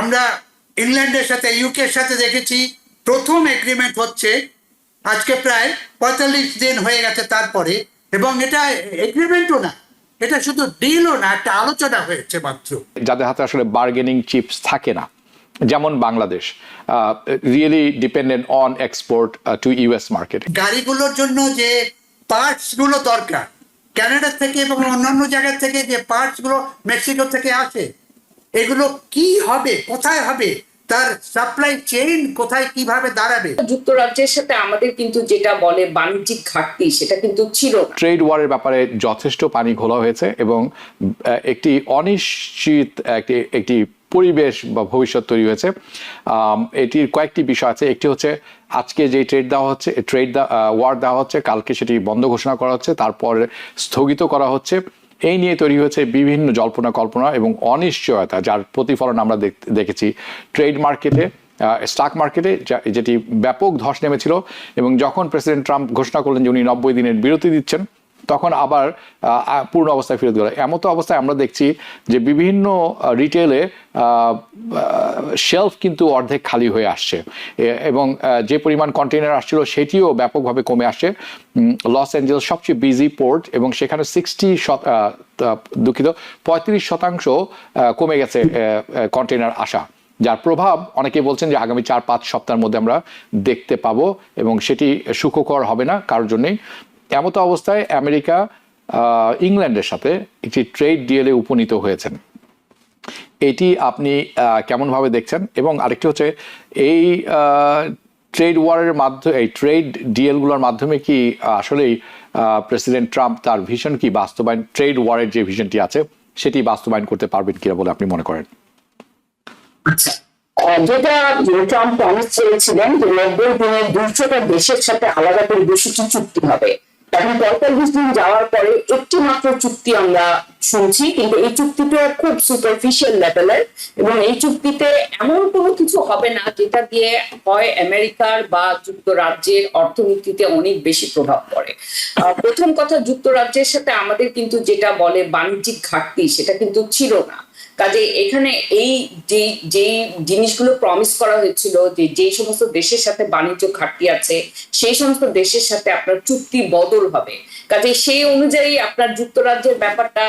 আমরা ইংল্যান্ডের সাথে ইউকের সাথে দেখেছি প্রথম এগ্রিমেন্ট হচ্ছে আজকে প্রায় ৪৫ দিন হয়ে গেছে তারপরে, এবং এটা এগ্রিমেন্টও না, এটা শুধু ডিলও না, একটা আলোচনা হয়েছে মাত্র। যাদের হাতে আসলে বার্গেনিং চিপস থাকে না, যেমন Bangladesh, really dependent on export to US market. গাড়িগুলোর জন্য যে পার্টস গুলো দরকার কানাডা থেকে এবং অন্যান্য জায়গা থেকে, যে পার্টস গুলো মেক্সিকো থেকে আসে, এগুলো কি হবে, কোথায় হবে, তার সাপ্লাই চেইন কোথায় কিভাবে দাঁড়াবে। যুক্তরাজ্যের সাথে আমাদের কিন্তু যেটা বলে বাণিজ্যিক ঘাটতি, সেটা কিন্তু ছিল না। ট্রেড ওয়ারের ব্যাপারে যথেষ্ট পানি ঘোলা হয়েছে এবং একটি অনিশ্চিত একটি পরিবেশ বা ভবিষ্যৎ তৈরি হয়েছে। এটির কয়েকটি বিষয় আছে। একটি হচ্ছে আজকে যে ট্রেড দেওয়া হচ্ছে, ওয়ার দেওয়া হচ্ছে, কালকে সেটি বন্ধ ঘোষণা করা হচ্ছে, তারপর স্থগিত করা হচ্ছে। এই নিয়ে তৈরি হয়েছে বিভিন্ন জল্পনা কল্পনা এবং অনিশ্চয়তা, যার প্রতিফলন আমরা দেখেছি ট্রেড মার্কেটে, স্টক মার্কেটে, যেটি ব্যাপক ধস নেমেছিল। এবং যখন প্রেসিডেন্ট ট্রাম্প ঘোষণা করলেন যে উনি ৯০ দিনের বিরতি দিচ্ছেন, তখন আবার পূর্ণ অবস্থায় ফিরে গেল। এমতো অবস্থায় আমরা দেখছি যে বিভিন্ন রিটেলে শেলফ কিন্তু অর্ধেক খালি হয়ে আসছে এবং যে পরিমাণ কন্টেইনার আসছিল সেটিও ব্যাপকভাবে কমে আসছে। লস অ্যাঞ্জেলস সবচেয়ে বিজি পোর্ট এবং সেখানে 35% কমে গেছে কন্টেইনার আসা, যার প্রভাব অনেকে বলছেন যে আগামী ৪-৫ সপ্তাহের মধ্যে আমরা দেখতে পাবো এবং সেটি সুখকর হবে না কারোর জন্যই। এমতো অবস্থায় আমেরিকা ইংল্যান্ডের সাথে একটি ট্রেড ডিলে উপনীত হয়েছেন। এটি আপনি কেমনভাবে দেখছেন? এবং আরেকটি হচ্ছে এই ট্রেড ওয়ারের মাধ্যমে, এই ট্রেড ডিলগুলোর মাধ্যমে কি আসলেই প্রেসিডেন্ট ট্রাম্প তার ভিশন কি বাস্তবায়ন, ট্রেড ওয়ারের যে ভিশনটি আছে সেটি বাস্তবায়ন করতে পারবেন কিনা বলে আপনি মনে করেন? আচ্ছা, যেটা ট্রাম্প প্রমিস চেয়েছিলেন যে ৯০ দিনে ২০০টা দেশের সাথে আলাদা করে বেশি চুক্তি হবে, এখন ৪৫ দিন যাওয়ার পরে একটি মাত্র চুক্তি আমরা শুনছি, কিন্তু এই চুক্তিটা খুব সুপারফিশিয়াল লেভেলের এবং এই চুক্তিতে এমন কোনো কিছু হবে না যেটা দিয়ে হয় আমেরিকার বা যুক্তরাজ্যের অর্থনীতিতে অনেক বেশি প্রভাব পড়ে। প্রথম কথা, যুক্তরাজ্যের সাথে আমাদের কিন্তু যেটা বলে বাণিজ্যিক ঘাটতি, সেটা কিন্তু ছিল না। কাজে এখানে এই যে জিনিসগুলো প্রমিস করা হয়েছিল, যে যেই সমস্ত দেশের সাথে বাণিজ্য ঘাটতি আছে সেই সমস্ত দেশের সাথে আপনার চুক্তি বদল হবে। কাজে সেই অনুযায়ী আপনার যুক্তরাজ্যের ব্যাপারটা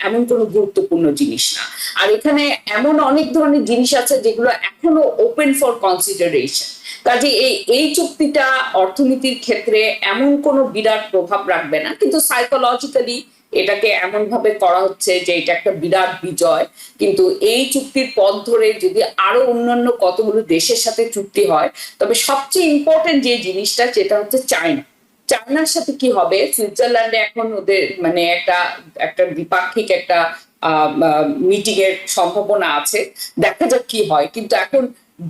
এমন কোনো গুরুত্বপূর্ণ জিনিস না। আর এখানে এমন অনেক ধরনের জিনিস আছে যেগুলো এখনো ওপেন ফর কনসিডারেশন। কাজে এই চুক্তিটা অর্থনীতির ক্ষেত্রে এমন কোনো বিরাট প্রভাব রাখবে না, কিন্তু সাইকোলজিক্যালি এটাকে এমন ভাবে করা হচ্ছে যে এটা একটা বিরাট বিজয়। কিন্তু এই চুক্তির পথ ধরে যদি আরো অন্যান্য কতগুলো দেশের সাথে চুক্তি হয়, তবে সবচেয়ে ইম্পর্টেন্ট যে জিনিসটা সেটা হচ্ছে চায়নার সাথে কি হবে। সুইজারল্যান্ডে এখন ওদের মানে একটা দ্বিপাক্ষিক একটা মিটিং এর সম্ভাবনা আছে, দেখা যাক কি হয়। কিন্তু এখন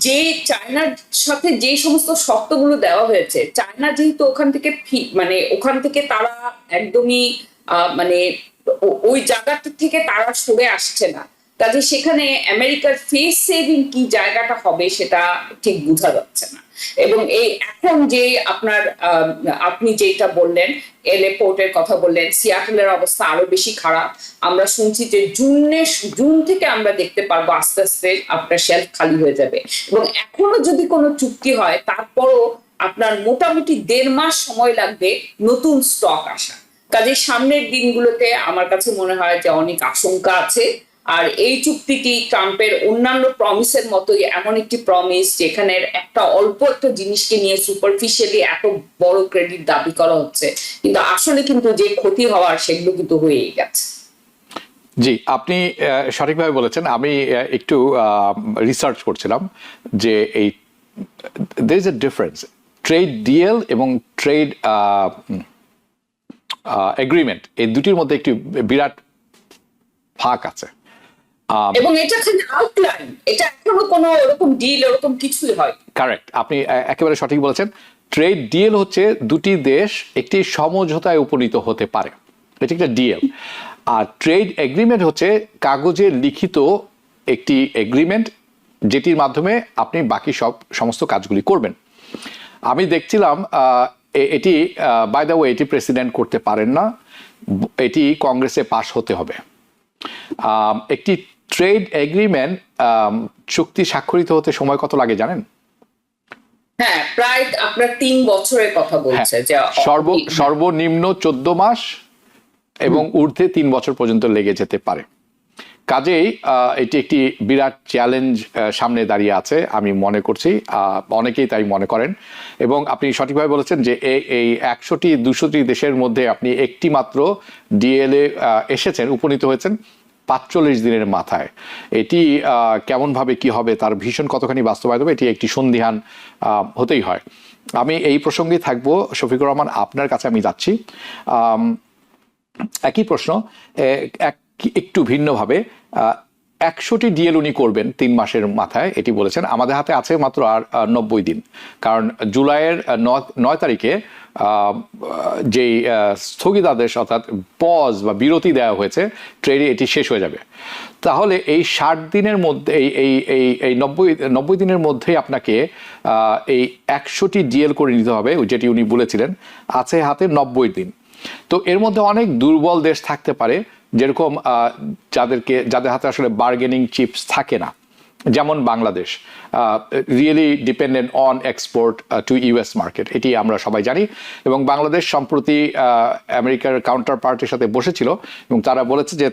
যে চায়নার সাথে যে সমস্ত শর্তগুলো দেওয়া হয়েছে, চায়না যেহেতু ওখান থেকে তারা একদমই মানে ওই জায়গাটা থেকে তারা সরে আসছে না, কাজে সেখানে আমেরিকার ফেস সেভিং কি জায়গাটা হবে সেটা ঠিক বোঝা যাচ্ছে না। এবং এই এখন যে আপনি যেটা বললেন, এলএ পোর্টের কথা বললেন, সিয়াটলের অবস্থা আরো বেশি খারাপ। আমরা শুনছি যে জুন থেকে আমরা দেখতে পারবো আস্তে আস্তে আপনার শেলফ খালি হয়ে যাবে। এবং এখনো যদি কোনো চুক্তি হয়, তারপরও আপনার মোটামুটি ১.৫ মাস সময় লাগবে নতুন স্টক আসা। কাজে সামনের দিনগুলোতে আমার কাছে মনে হয় যে অনেক আশঙ্কা আছে। আর এই চুক্তিটি ট্রাম্পের অন্যান্য প্রমিসের মতোই এমন একটি প্রমিস যেখানে একটা অল্প একটা জিনিসকে নিয়ে সুপারফিশিয়ালি এত বড় ক্রেডিট দাবি করা হচ্ছে, কিন্তু আসলে কিন্তু যে ক্ষতি হওয়ার সেগুলো কিন্তু হয়েই গেছে। জি, আপনি সঠিকভাবে বলেছেন। আমি একটু রিসার্চ করছিলাম যে এই there is a difference trade deal এবং ট্রেড এগ্রিমেন্ট, এই দুটির মধ্যে একটি বিরাট ফাঁক আছে। এবং এটা খালি আউটলাইন, এটা এখনো কোনো এরকম ডিল এরকম কিছুই হয়। কারেক্ট, আপনি একেবারে সঠিক বলেছেন। ট্রেড ডিল হচ্ছে দুটি দেশ একটি সমঝোতায় উপনীত হতে পারে, এটা একটা ডিল। আর ট্রেড এগ্রিমেন্ট হচ্ছে কাগজে লিখিত একটি এগ্রিমেন্ট যেটির মাধ্যমে আপনি বাকি সমস্ত কাজগুলি করবেন। আমি দেখছিলাম এটি বাই দ্য ওয়ে এটি প্রেসিডেন্ট করতে পারেন না, এটি কংগ্রেসে পাশ হতে হবে। একটি ট্রেড এগ্রিমেন্ট চুক্তি স্বাক্ষরিত হতে সময় কত লাগে জানেন? হ্যাঁ, প্রায় আপনার 3 বছরের কথা বলছে যে সর্বনিম্ন 14 মাস এবং ঊর্ধ্বে 3 বছর পর্যন্ত লেগে যেতে পারে। কাজেই এটি একটি বিরাট চ্যালেঞ্জ সামনে দাঁড়িয়ে আছে আমি মনে করছি, অনেকেই তাই মনে করেন। এবং আপনি সঠিকভাবে বলেছেন যে এই 100টি 200টি দেশের মধ্যে আপনি একটি মাত্র ডিএলএ এসেছেন, উপনীত হয়েছেন 45 দিনের মাথায়। এটি কেমনভাবে কি হবে, তার ভীষণ কতখানি বাস্তবায়িত হবে, এটি একটি সন্দিহান হতেই হয়। আমি এই প্রসঙ্গে থাকবো শফিকুর রহমান, আপনার কাছে আমি যাচ্ছি। একই প্রশ্ন একটু ভিন্নভাবে। 100টি ডিএল উনি করবেন 3 মাসের মাথায়, এটি বলেছেন। আমাদের হাতে আছে মাত্র আর 90 দিন, কারণ জুলাইয়ের 9 তারিখে যেই স্থগিতাদেশ অর্থাৎ পজ বা বিরতি দেওয়া হয়েছে ট্রেডে, এটি শেষ হয়ে যাবে। তাহলে এই 60 দিনের মধ্যে এই 90 দিনের মধ্যে আপনাকে এই 100টি ডিএল করে নিতে হবে, যেটি উনি বলেছিলেন। আছে হাতে 90 দিন। তো এর মধ্যে অনেক দুর্বল দেশ থাকতে পারে, যেরকম যাদের হাতে আসলে বার্গেনিং চিপস থাকে না, যেমন Bangladesh really dependent on export to US market, এটি আমরা সবাই জানি। এবং বাংলাদেশ সম্প্রতি আমেরিকার কাউন্টার পার্টির সাথে বসেছিল এবং তারা বলেছে যে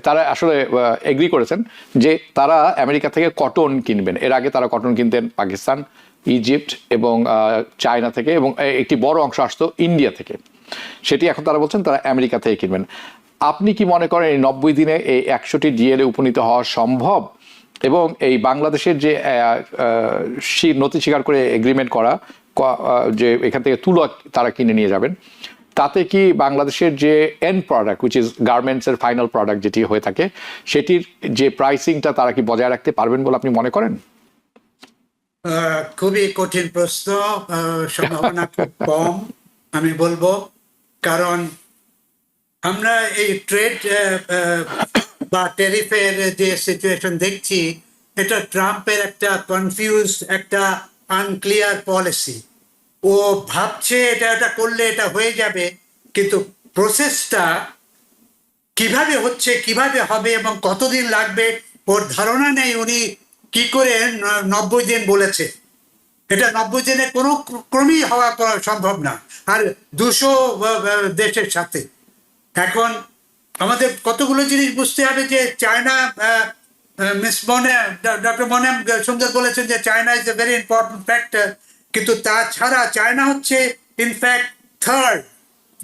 তারা আসলে এগ্রি করেছেন যে তারা আমেরিকা থেকে কটন কিনবেন। এর আগে তারা কটন কিনতেন পাকিস্তান, ইজিপ্ট এবং চায়না থেকে, এবং একটি বড় অংশ আসতো ইন্ডিয়া থেকে। সেটি এখন তারা বলছেন তারা আমেরিকা থেকে কিনবেন। আপনি কি মনে করেন এই 90 দিনে এই 100টি ডিএলএ উপনীত হওয়া সম্ভব? এবং এই বাংলাদেশের যে নথি স্বীকার করে এগ্রিমেন্ট করা, যে এখান থেকে তুলো তারা কিনে নিয়ে যাবেন, তাতে কি বাংলাদেশের যে এন্ড প্রোডাক্ট উইচ ইজ গার্মেন্টসের ফাইনাল প্রোডাক্ট যেটি হয়ে থাকে, সেটির যে প্রাইসিংটা তারা কি বজায় রাখতে পারবেন বলে আপনি মনে করেন? খুবই কঠিন প্রশ্ন, সম্ভাবনা খুব কম আমি বলবো। কারণ আমরা এই ট্রেড বা ট্যারিফের যে সিচুয়েশন দেখছি, এটা ট্রাম্পের একটা কনফিউজ, একটা আনক্লিয়ার পলিসি। ও ভাবছে এটা করলে এটা হয়ে যাবে, কিন্তু প্রসেসটা কিভাবে হচ্ছে, কিভাবে হবে এবং কতদিন লাগবে ওর ধারণা নেই। উনি কি করে 90 দিন বলেছে, এটা 90 দিনে কোনো ক্রমেই হওয়া সম্ভব না, আর 200 দেশের সাথে। এখন আমাদের কতগুলো জিনিস বুঝতে হবে যে চায়না, ডক্টর মনে সুন্দর বলেছেন যে China is a very important factor, কিন্তু তাছাড়া চায়না হচ্ছে ইনফ্যাক্ট থার্ড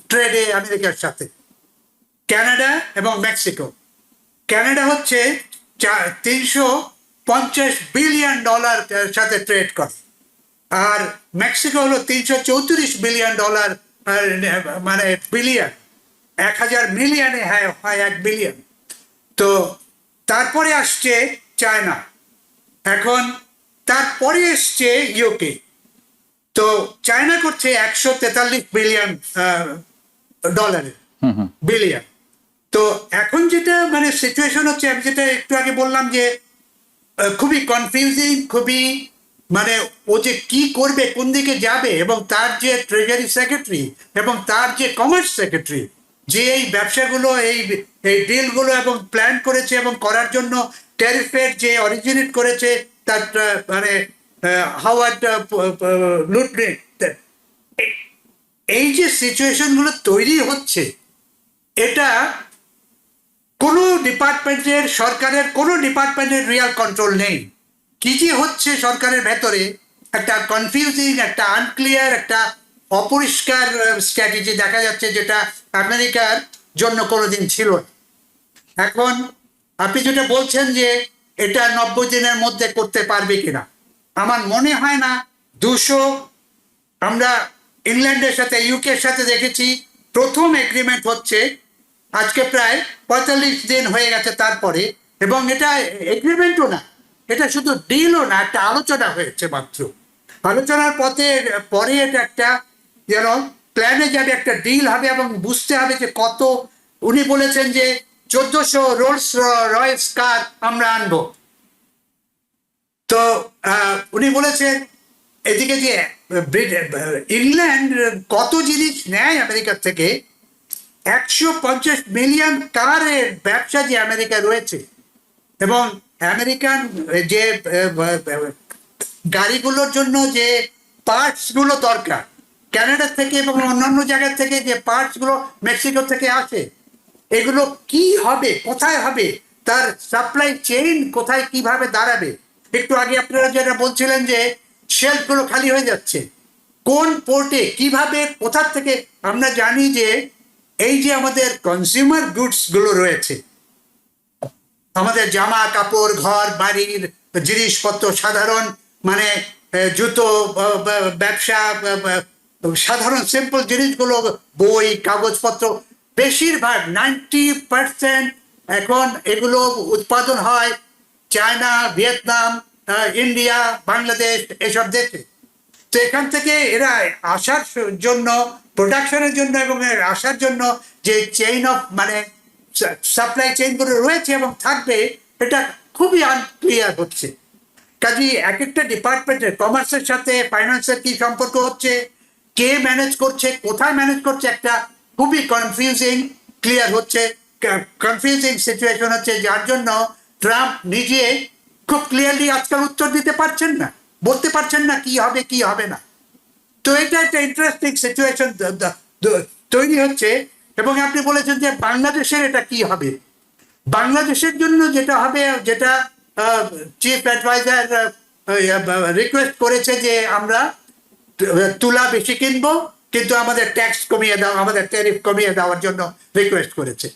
ট্রেডে আমেরিকার সাথে, কানাডা এবং মেক্সিকো। কানাডা হচ্ছে $350 বিলিয়ন সাথে ট্রেড করে, আর মেক্সিকো হলো $334 বিলিয়ন, মানে বিলিয়ন, 1000 মিলিয়নে হয় 1 বিলিয়ন। তো তারপরে আসছে চায়না, এখন তারপরে এসছে ইউকে। তো চায়না করছে $143 বিলিয়ন বিলিয়ন। তো এখন যেটা মানে সিচুয়েশন হচ্ছে, আমি যেটা একটু আগে বললাম যে খুবই কনফিউজিং, খুবই মানে ও যে কি করবে, কোন দিকে যাবে, এবং তার যে ট্রেজারি সেক্রেটারি এবং তার যে কমার্স সেক্রেটারি, যে এই ব্যবসাগুলো, এই ডিলগুলো এবং প্ল্যান করেছে এবং করার জন্য ট্যারিফের যে অরিজিনেট করেছে, তার মানে হাওয়ার্ড লুটনিক, এই যে সিচুয়েশনগুলো তৈরি হচ্ছে, এটা কোনো ডিপার্টমেন্টের, সরকারের কোনো ডিপার্টমেন্টের রিয়াল কন্ট্রোল নেই। কি যে হচ্ছে সরকারের ভেতরে, একটা কনফিউজিং, একটা আনক্লিয়ার, একটা অপরিষ্কার স্ট্র্যাটেজি দেখা যাচ্ছে, যেটা আমেরিকার জন্য কোনোদিন ছিল না। এখন আপনি যেটা বলছেন যে এটা 90 দিনের মধ্যে করতে পারবে কিনা, আমার মনে হয় না। 200 আমরা ইংল্যান্ডের সাথে, ইউকের সাথে দেখেছি, প্রথম এগ্রিমেন্ট হচ্ছে আজকে প্রায় 45 দিন হয়ে গেছে তারপরে, এবং এটা এগ্রিমেন্টও না, এটা শুধু ডিলও না, একটা আলোচনা হয়েছে মাত্র। আলোচনার পরে এটা একটা যেন প্ল্যানে যাবে, একটা ডিল হবে, এবং বুঝতে হবে যে কত। উনি বলেছেন যে 1400 রোলস রয়েস কার আমরা আনবো। তো উনি বলেছেন এদিকে যে ইংল্যান্ড কত জিনিস নেয় আমেরিকার থেকে, 150 মিলিয়ন কারের ব্যবসা যে আমেরিকা রয়েছে, এবং আমেরিকান যে গাড়িগুলোর জন্য যে পার্টস গুলো দরকার কানাডা থেকে এবং অন্যান্য জায়গা থেকে যে পার্টস গুলো মেক্সিকো থেকে আসে, এগুলো কি হবে, কোথায় হবে, তার সাপ্লাই চেইন কোথায় কিভাবে দাঁড়াবে। একটু আগে আপনারা যেটা বলছিলেন যে শেলফ গুলো খালি হয়ে যাচ্ছে, কোন পোর্টে কিভাবে কোথা থেকে। আমরা জানি যে এই যে আমাদের কনজিউমার গুডস গুলো রয়েছে, আমাদের জামা কাপড়, ঘর বাড়ির জিনিসপত্র, সাধারণ মানে জুতো, ব্যবসা, সাধারণ সিম্পল জিনিসগুলো, বই, কাগজপত্র, বেশিরভাগ 90% এখন এগুলো উৎপাদন হয় চায়না, ভিয়েতনাম, ইন্ডিয়া, বাংলাদেশ, এসব দেশে। তো এখান থেকে এরা আসার জন্য, প্রোডাকশনের জন্য এবং আসার জন্য যে চেইন অফ মানে সাপ্লাই চেইনগুলো রয়েছে এবং থাকবে, এটা খুবই আনক্লিয়ার হচ্ছে। কাজে এক একটা ডিপার্টমেন্টের, কমার্সের সাথে ফাইন্যান্সের কি সম্পর্ক হচ্ছে, কে ম্যানেজ করছে, কোথায় ম্যানেজ করছে, একটা খুবই কনফিউজিং ক্লিয়ার হচ্ছে, কনফিউজিং সিচুয়েশন হচ্ছে, যার জন্য ট্রাম্প নিজে খুব ক্লিয়ারলি আজকাল উত্তর দিতে পারছেন না, বলতে পারছেন না কি হবে কি হবে না। তো এটা একটা ইন্টারেস্টিং সিচুয়েশন তৈরি হচ্ছে। এবং আপনি বলেছেন যে বাংলাদেশের এটা কি হবে। বাংলাদেশের জন্য যেটা হবে, যেটা চিফ অ্যাডভাইজার রিকোয়েস্ট করেছে যে আমরা তুলা বেশি কিনবো, কিন্তু আমাদের ট্যাক্স কমিয়ে দাও, আমাদের ট্যারিফ কমিয়ে দেওয়ার জন্য রিকোয়েস্ট করেছে।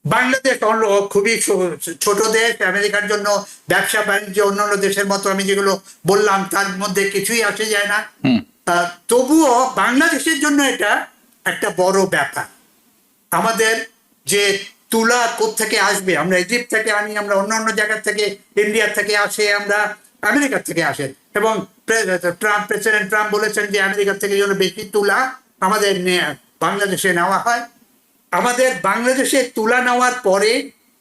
বাংলাদেশ খুবই ছোট দেশ, আমেরিকার জন্য ব্যবসা বাণিজ্য অন্যান্য দেশের মতো আমি যেগুলো বললাম তার মধ্যে কিছুই আসে যায় না। তবুও বাংলাদেশের জন্য এটা একটা বড় ব্যাপার। আমাদের যে তুলা কোত্থেকে আসবে, আমরা ইজিপ্ট থেকে আনি, আমরা অন্যান্য জায়গা থেকে, ইন্ডিয়া থেকে আসে, আমরা আমেরিকার থেকে আসে। এবং প্রেসিডেন্ট ট্রাম্প বলেছেন যে আমেরিকার থেকে যেন বেশি তুলা আমাদের বাংলাদেশে নেওয়া হয়। আমাদের বাংলাদেশে তুলা নেওয়ার পরে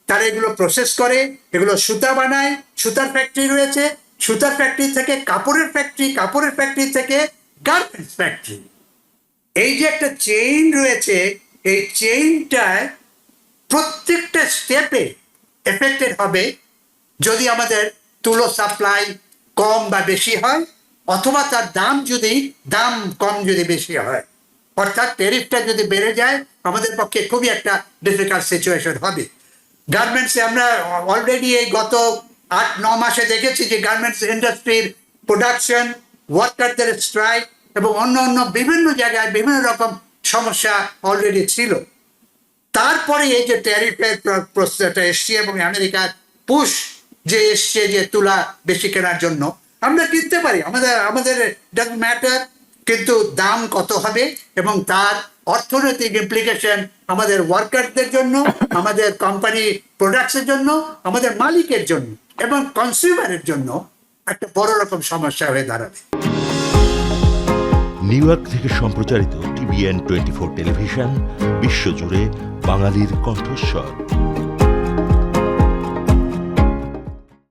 তারা এগুলো প্রসেস করে, এগুলো সুতা বানায়, সুতার ফ্যাক্টরি রয়েছে, সুতার ফ্যাক্টরি থেকে কাপড়ের ফ্যাক্টরি, কাপড়ের ফ্যাক্টরি থেকে গার্মেন্টস ফ্যাক্টরি। এই যে একটা চেইন রয়েছে, এই চেইনটায় প্রত্যেকটা স্টেপে এফেক্টেড হবে যদি আমাদের তুলো সাপ্লাই কম বা বেশি হয়, অথবা তার দাম কম যদি বেশি হয়, অর্থাৎ ট্যারিফটা যদি বেড়ে যায়, আমাদের পক্ষে খুবই একটা ডিফিকাল্ট সিচুয়েশন হবে। গার্মেন্টসে আমরা অলরেডি এই গত 8-9 মাসে দেখেছি যে গার্মেন্টস ইন্ডাস্ট্রির প্রোডাকশন, ওয়ার্কারদের স্ট্রাইক এবং অন্য বিভিন্ন জায়গায় বিভিন্ন রকম সমস্যা অলরেডি ছিল। তারপরে এই যে ট্যারিফের প্রস্তাবটা এসছে এবং আমেরিকার পুশ যে এসছে যে তুলা বেশি কেনার জন্য, আমরা কিনতে পারি, আমাদের ডাজন্ট ম্যাটার, কিন্তু দাম কত হবে এবং তার অর্থনৈতিক ইমপ্লিকেশন আমাদের ওয়ার্কারদের জন্য, আমাদের কোম্পানি প্রোডাক্টসের জন্য, আমাদের মালিকের জন্য এবং কনজিউমারের জন্য একটা বড় রকম সমস্যা হয়ে দাঁড়াবে। নিউ ইয়র্ক থেকে সম্প্রচারিত TVN 24 টেলিভিশন বিশ্বজুড়ে বাঙালির কণ্ঠস্বর।